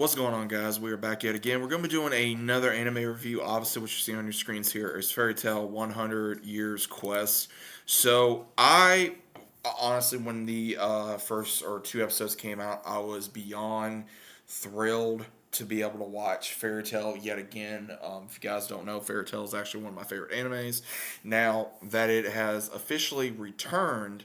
What's going on, guys? We are back yet again. We're going to be doing another anime review. Obviously, what you see on your screens here is Fairy Tail 100 Years Quest. So, I honestly, when the first or two episodes came out, I was beyond thrilled to be able to watch Fairy Tail yet again. If you guys don't know, Fairy Tail is actually one of my favorite animes. Now that it has officially returned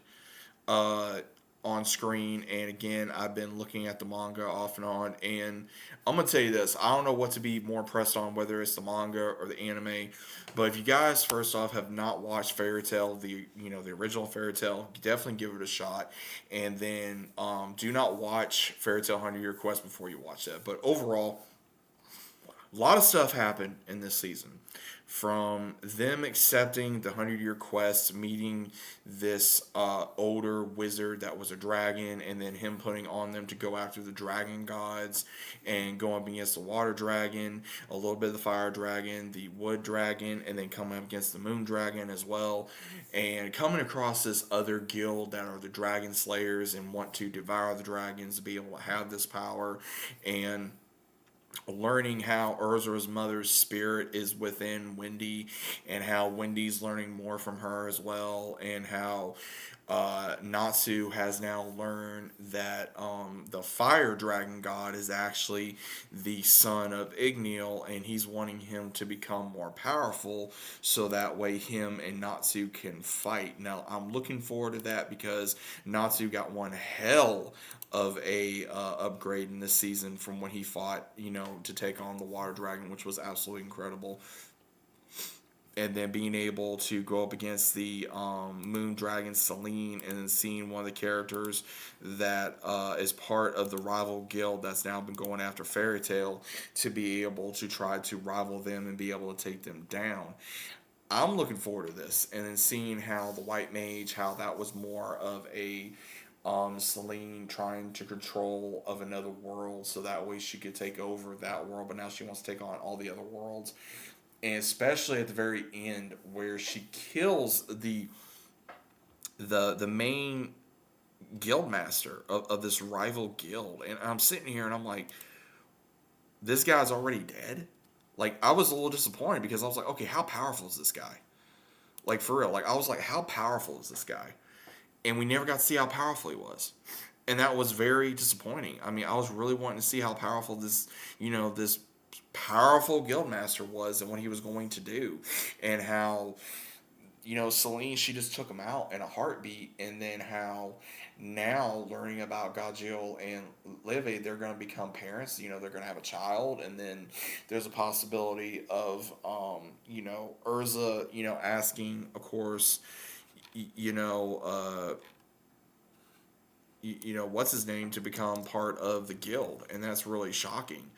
uh, on screen. And again, I've been looking at the manga off and on. And I'm gonna tell you this: I don't know what to be more impressed on, whether it's the manga or the anime. But if you guys, first off, have not watched Fairy Tail, the original Fairy Tail, definitely give it a shot. And then do not watch Fairy Tail 100 Year Quest before you watch that. But overall, a lot of stuff happened in this season. From them accepting the 100 Year Quest, meeting this older wizard that was a dragon, and then him putting on them to go after the dragon gods and going up against the water dragon, a little bit of the fire dragon, the wood dragon, and then coming up against the moon dragon as well. And coming across this other guild that are the dragon slayers and want to devour the dragons to be able to have this power. And learning how Urza's mother's spirit is within Wendy, and how Wendy's learning more from her as well, and how Natsu has now learned that the fire dragon god is actually the son of Igneal, and he's wanting him to become more powerful so that way him and Natsu can fight. Now, I'm looking forward to that because Natsu got one hell of a upgrade in this season from when he fought, to take on the water dragon, which was absolutely incredible. And then being able to go up against the moon dragon Celine, and then seeing one of the characters that is part of the rival guild that's now been going after Fairy Tail, to be able to try to rival them and be able to take them down. I'm looking forward to this, and then seeing how the White Mage, how that was more of a Celine trying to control of another world, so that way she could take over that world, but now she wants to take on all the other worlds. And especially at the very end, where she kills the main guild master of this rival guild. And I'm sitting here and I'm like, this guy's already dead. Like, I was a little disappointed because I was like, okay, how powerful is this guy? Like, for real. Like, I was like, how powerful is this guy? And we never got to see how powerful he was. And that was very disappointing. I mean, I was really wanting to see how powerful this powerful guildmaster was and what he was going to do. And how, Celine, she just took him out in a heartbeat. And then how now, learning about Gajil and Livy, they're going to become parents. They're going to have a child. And then there's a possibility of, Urza, asking, of course, you know, what's his name, to become part of the guild. And that's really shocking.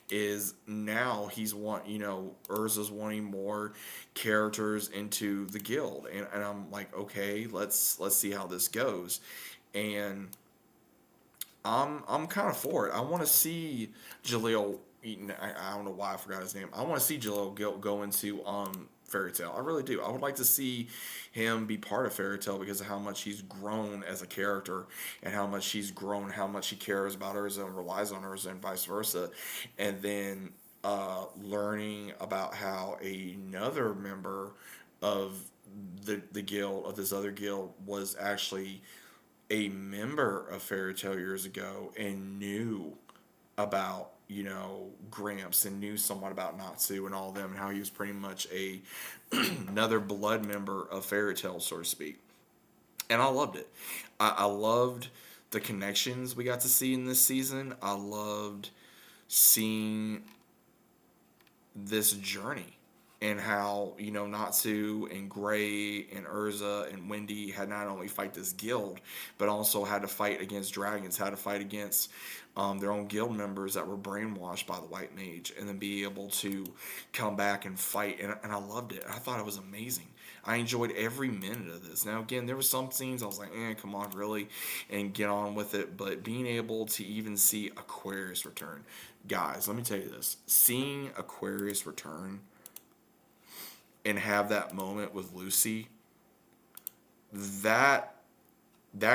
Is now Urza's wanting more characters into the guild. And I'm like, okay, let's see how this goes. And I'm kind of for it. I want to see Jaleel. I don't know why I forgot his name. I want to see Jaleel go into Fairy Tail. I really do. I would like to see him be part of Fairy Tail because of how much he's grown as a character, and how much he's grown, how much he cares about Urza and relies on Urza, and vice versa. And then learning about how another member of the guild, of this other guild, was actually a member of Fairy Tail years ago and knew about Gramps, and knew somewhat about Natsu and all of them, and how he was pretty much another blood member of Fairy Tail, so to speak. And I loved it. I loved the connections we got to see in this season. I loved seeing this journey, and how Natsu and Gray and Urza and Wendy had not only fight this guild, but also had to fight against dragons, had to fight against their own guild members that were brainwashed by the White Mage, and then be able to come back and fight. And I loved it. I thought it was amazing. I enjoyed every minute of this. Now, again, there were some scenes I was like, come on, really, and get on with it. But being able to even see Aquarius return, guys, let me tell you this: seeing Aquarius return and have that moment with Lucy, that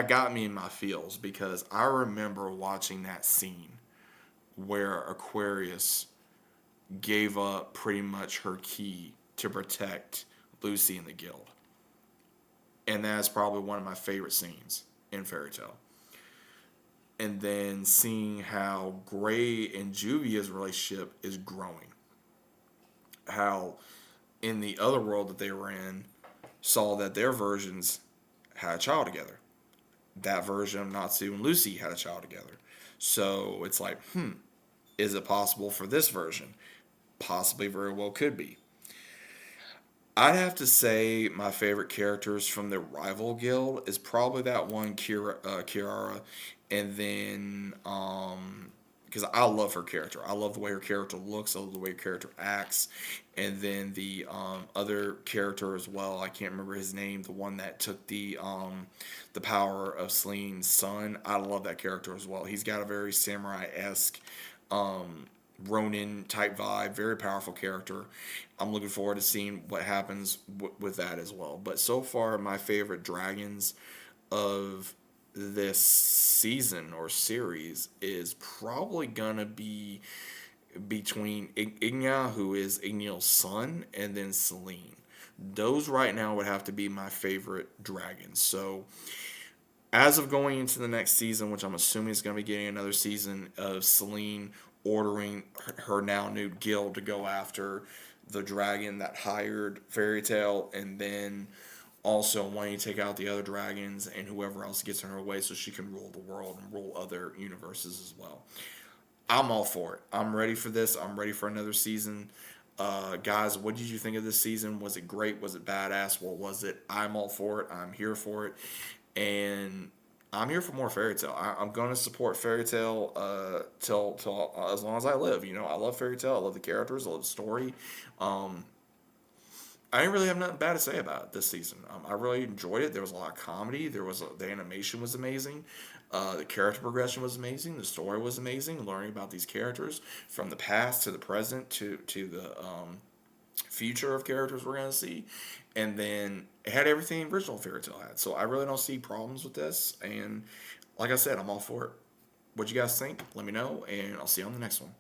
got me in my feels, because I remember watching that scene where Aquarius gave up pretty much her key to protect Lucy and the guild. And that's probably one of my favorite scenes in Fairy Tale. And then seeing how Gray and Juvia's relationship is growing. How in the other world that they were in, saw that their versions had a child together. That version of Natsu and Lucy had a child together. So it's like, is it possible for this version? Possibly, very well could be. I'd have to say my favorite characters from the rival guild is probably that one Kiara, and then because I love her character. I love the way her character looks. I love the way her character acts, and then the other character as well. I can't remember his name. The one that took the power of Celine's son. I love that character as well. He's got a very samurai esque Ronin type vibe, very powerful character. I'm looking forward to seeing what happens with that as well. But so far, my favorite dragons of this season or series is probably gonna be between Igna, who is Ignil's son, and then Celine. Those right now would have to be my favorite dragons. So as of going into the next season, which I'm assuming is going to be getting another season of Celine ordering her now new guild to go after the dragon that hired Fairy Tale, and then also wanting to take out the other dragons and whoever else gets in her way so she can rule the world and rule other universes as well. I'm all for it. I'm ready for this. I'm ready for another season. Guys, what did you think of this season? Was it great? Was it badass? What was it? I'm all for it. I'm here for it. And I'm here for more Fairy Tale. I'm going to support Fairy Tale till as long as I live. You know, I love Fairy Tale. I love the characters. I love the story. Um, I didn't really have nothing bad to say about it this season. I really enjoyed it. There was a lot of comedy. The animation was amazing. The character progression was amazing. The story was amazing. Learning about these characters from the past to the present to the future of characters we're gonna see, and then it had everything original Fairy Tale had. So I really don't see problems with this. And like I said, I'm all for it. What you guys think? Let me know, and I'll see you on the next one.